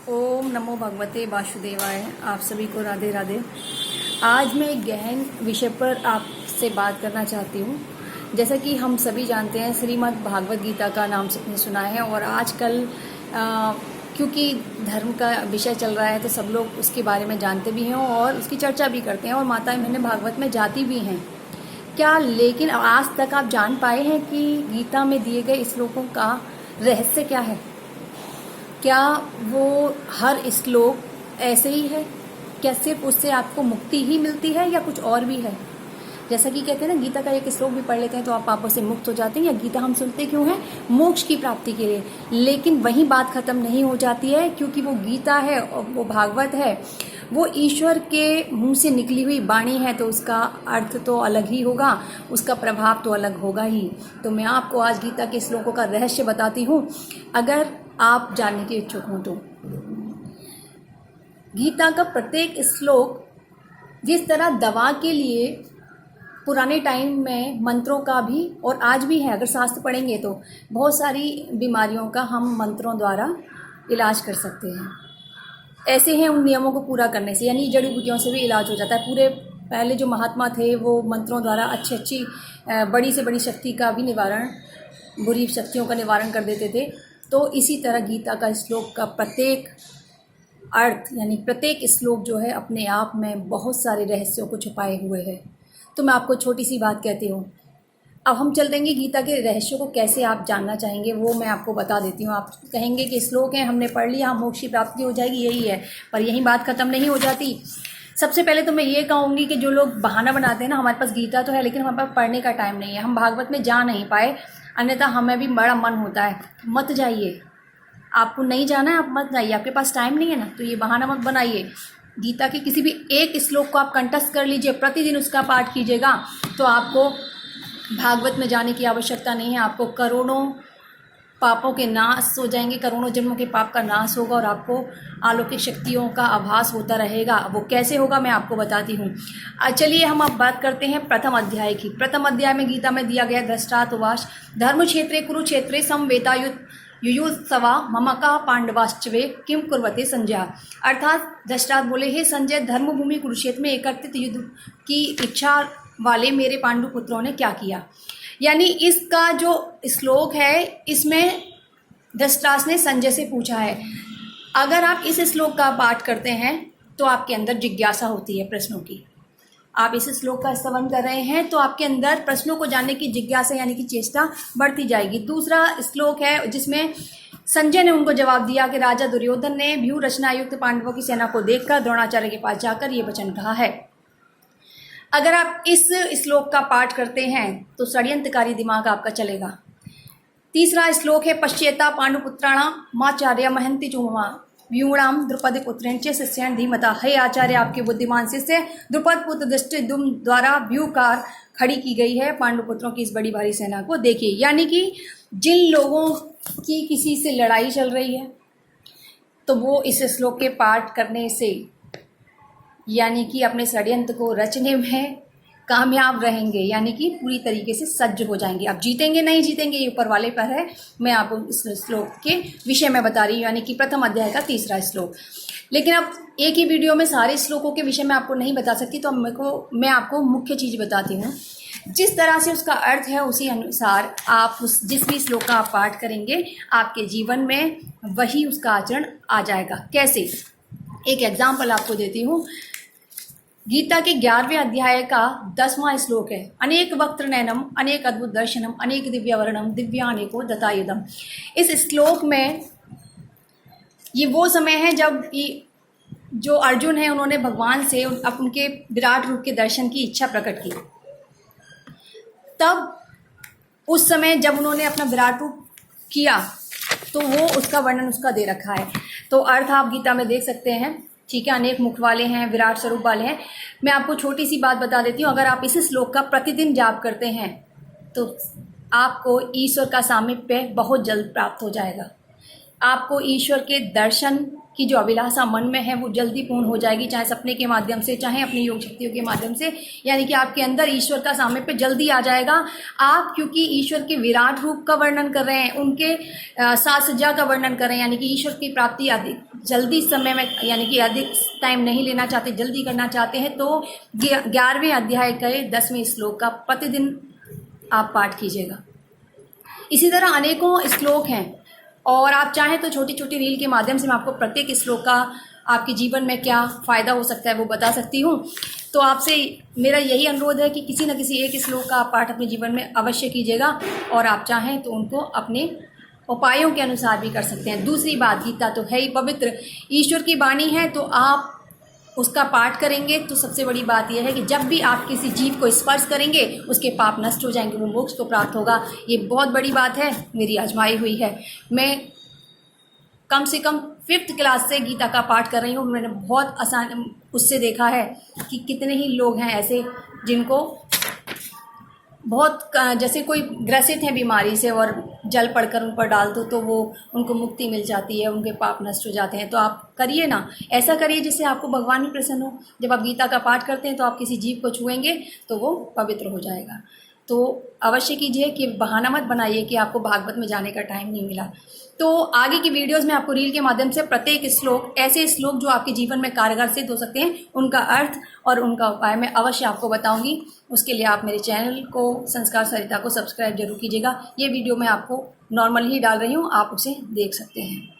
ओम नमो भगवते वासुदेवाय। आप सभी को राधे राधे। आज मैं एक गहन विषय पर आपसे बात करना चाहती हूँ। जैसा कि हम सभी जानते हैं, श्रीमद् भागवत गीता का नाम सबने सुना है और आजकल क्योंकि धर्म का विषय चल रहा है तो सब लोग उसके बारे में जानते भी हैं और उसकी चर्चा भी करते हैं और माताएं बहनें भागवत में जाती भी हैं क्या। लेकिन आज तक आप जान पाए हैं कि गीता में दिए गए श्लोकों का रहस्य क्या है? क्या वो हर श्लोक ऐसे ही है? क्या सिर्फ उससे आपको मुक्ति ही मिलती है या कुछ और भी है? जैसा कि कहते हैं ना, गीता का एक श्लोक भी पढ़ लेते हैं तो आप पापों से मुक्त हो जाते हैं। या गीता हम सुनते क्यों हैं? मोक्ष की प्राप्ति के लिए। लेकिन वहीं बात खत्म नहीं हो जाती है, क्योंकि वो गीता है और वो भागवत है, वो ईश्वर के मुंह से निकली हुई वाणी है, तो उसका अर्थ तो अलग ही होगा, उसका प्रभाव तो अलग होगा ही। तो मैं आपको आज गीता के श्लोकों का रहस्य बताती हूँ, अगर आप जानने के इच्छुक हों तो। गीता का प्रत्येक श्लोक जिस तरह दवा के लिए पुराने टाइम में मंत्रों का भी, और आज भी है, अगर शास्त्र पढ़ेंगे तो बहुत सारी बीमारियों का हम मंत्रों द्वारा इलाज कर सकते हैं। ऐसे हैं उन नियमों को पूरा करने से, यानी जड़ी बूटियों से भी इलाज हो जाता है। पूरे पहले जो महात्मा थे वो मंत्रों द्वारा अच्छी बड़ी से बड़ी शक्ति का भी निवारण, बुरी शक्तियों का निवारण कर देते थे। तो इसी तरह गीता का श्लोक का प्रत्येक अर्थ, यानी प्रत्येक श्लोक जो है, अपने आप में बहुत सारे रहस्यों को छुपाए हुए है। तो मैं आपको छोटी सी बात कहती हूँ। अब हम चल देंगे गीता के रहस्यों को कैसे आप जानना चाहेंगे वो मैं आपको बता देती हूँ। आप कहेंगे कि श्लोक हैं, हमने पढ़ लिया, हम मोक्ष की प्राप्ति हो जाएगी, यही है। पर यही बात खत्म नहीं हो जाती। सबसे पहले तो मैं ये कहूँगी कि जो लोग बहाना बनाते हैं ना, हमारे पास गीता तो है लेकिन हमारे पास पढ़ने का टाइम नहीं है, हम भागवत में जा नहीं पाए, अन्यथा हमें भी बड़ा मन होता है। मत जाइए, आपको नहीं जाना है, आप मत जाइए, आपके पास टाइम नहीं है ना, तो ये बहाना मत बनाइए। गीता के किसी भी एक श्लोक को आप कंठस्थ कर लीजिए, प्रतिदिन उसका पाठ कीजिएगा, तो आपको भागवत में जाने की आवश्यकता नहीं है। आपको करोड़ों पापों के नाश हो जाएंगे, करोड़ों जन्मों के पाप का नाश होगा और आपको अलौकिक शक्तियों का आभास होता रहेगा। वो कैसे होगा मैं आपको बताती हूँ। चलिए हम अब बात करते हैं प्रथम अध्याय की। प्रथम अध्याय में गीता में दिया गया दृष्टान्तवाच धर्म क्षेत्रे कुरुक्षेत्रे समवेतायुत युयुत्सवा ममका पांडवाश्चवे किम कुर्वते संजय। अर्थात दृष्टांत बोले, हे संजय, धर्म भूमि कुरुक्षेत्र में एकत्रित युद्ध की इच्छा वाले मेरे पांडु पुत्रों ने क्या किया। यानी इसका जो श्लोक है, इसमें धृतराष्ट्र ने संजय से पूछा है। अगर आप इस श्लोक का पाठ करते हैं तो आपके अंदर जिज्ञासा होती है प्रश्नों की। आप इस श्लोक का श्रवण कर रहे हैं तो आपके अंदर प्रश्नों को जानने की जिज्ञासा यानी कि चेष्टा बढ़ती जाएगी। दूसरा श्लोक है जिसमें संजय ने उनको जवाब दिया कि राजा दुर्योधन ने व्यूह रचनायुक्त पांडवों की सेना को देखकर द्रोणाचार्य के पास जाकर ये वचन कहा है। अगर आप इस श्लोक का पाठ करते हैं तो षड्यंत्रकारी दिमाग आपका चलेगा। तीसरा श्लोक है पश्चेता पांडुपुत्राणाम माचार्य महंति चुमा व्यूणाम द्रुपद पुत्रेण च शिष्यण धीमता। हे आचार्य, आपके बुद्धिमान शिष्य द्रुपद पुत्र दृष्टिद्युम्न द्वारा व्यूकार खड़ी की गई है पांडुपुत्रों की इस बड़ी भारी सेना को देखिए। यानी कि जिन लोगों की किसी से लड़ाई चल रही है तो वो इस श्लोक के पाठ करने से यानी कि अपने षड्यंत्र को रचने में कामयाब रहेंगे, यानी कि पूरी तरीके से सज्ज हो जाएंगे। अब जीतेंगे नहीं जीतेंगे ये ऊपर वाले पर है, मैं आपको इस श्लोक के विषय में बता रही हूँ, यानी कि प्रथम अध्याय का तीसरा श्लोक। लेकिन अब एक ही वीडियो में सारे श्लोकों के विषय में आपको नहीं बता सकती, तो मैं आपको मुख्य चीज़ बताती हूँ। जिस तरह से उसका अर्थ है उसी अनुसार आप जिस भी श्लोक का आप पाठ करेंगे आपके जीवन में वही उसका आचरण आ जाएगा। कैसे? एक एग्जाम्पल आपको देती हूँ। गीता के 11वें अध्याय का 10वां श्लोक है, अनेक वक्त्र नयनम अनेक अद्भुत दर्शनम अनेक दिव्यवर्णम दिव्यानेको दतायुधम। इस श्लोक में ये वो समय है जब जो अर्जुन है उन्होंने भगवान से उनके विराट रूप के दर्शन की इच्छा प्रकट की। तब उस समय जब उन्होंने अपना विराट रूप किया तो वो उसका वर्णन उसका दे रखा है। तो अर्थ आप गीता में देख सकते हैं, ठीक है। अनेक मुख वाले हैं, विराट स्वरूप वाले हैं। मैं आपको छोटी सी बात बता देती हूँ, अगर आप इस श्लोक का प्रतिदिन जाप करते हैं तो आपको ईश्वर का सामीप्य बहुत जल्द प्राप्त हो जाएगा। आपको ईश्वर के दर्शन कि जो अभिलाषा मन में है वो जल्दी पूर्ण हो जाएगी, चाहे सपने के माध्यम से, चाहे अपनी योग शक्तियों के माध्यम से। यानी कि आपके अंदर ईश्वर का सामर्थ्य जल्दी आ जाएगा। आप क्योंकि ईश्वर के विराट रूप का वर्णन कर रहे हैं, उनके साज सज्जा का वर्णन कर रहे हैं, यानी कि ईश्वर की प्राप्ति अधिक जल्दी समय में, यानी कि अधिक टाइम नहीं लेना चाहते, जल्दी करना चाहते हैं, तो 11वें अध्याय के 10वें श्लोक का प्रतिदिन आप पाठ कीजिएगा। इसी तरह अनेकों श्लोक हैं और आप चाहें तो छोटी छोटी रील के माध्यम से मैं आपको प्रत्येक श्लोक का आपके जीवन में क्या फ़ायदा हो सकता है वो बता सकती हूँ। तो आपसे मेरा यही अनुरोध है कि किसी न किसी एक श्लोक का आप पाठ अपने जीवन में अवश्य कीजिएगा और आप चाहें तो उनको अपने उपायों के अनुसार भी कर सकते हैं। दूसरी बात, गीता तो है ही पवित्र, ईश्वर की वाणी है, तो आप उसका पाठ करेंगे तो सबसे बड़ी बात यह है कि जब भी आप किसी जीव को स्पर्श करेंगे उसके पाप नष्ट हो जाएंगे, वो मोक्ष को प्राप्त होगा। ये बहुत बड़ी बात है, मेरी आजमाई हुई है। मैं कम से कम 5th क्लास से गीता का पाठ कर रही हूँ। मैंने बहुत आसान उससे देखा है कि कितने ही लोग हैं ऐसे जिनको बहुत जैसे कोई ग्रसित हैं बीमारी से और जल पड़कर उन पर डाल दो तो वो उनको मुक्ति मिल जाती है, उनके पाप नष्ट हो जाते हैं। तो आप करिए ना, ऐसा करिए जिससे आपको भगवान भी प्रसन्न हो। जब आप गीता का पाठ करते हैं तो आप किसी जीव को छुएंगे तो वो पवित्र हो जाएगा। तो अवश्य कीजिए कि बहाना मत बनाइए कि आपको भागवत में जाने का टाइम नहीं मिला। तो आगे की वीडियोस में आपको रील के माध्यम से प्रत्येक श्लोक, ऐसे श्लोक जो आपके जीवन में कारगर सिद्ध हो सकते हैं, उनका अर्थ और उनका उपाय मैं अवश्य आपको बताऊंगी। उसके लिए आप मेरे चैनल को संस्कार सरिता को सब्सक्राइब जरूर कीजिएगा। ये वीडियो मैं आपको नॉर्मल ही डाल रही हूँ, आप उसे देख सकते हैं।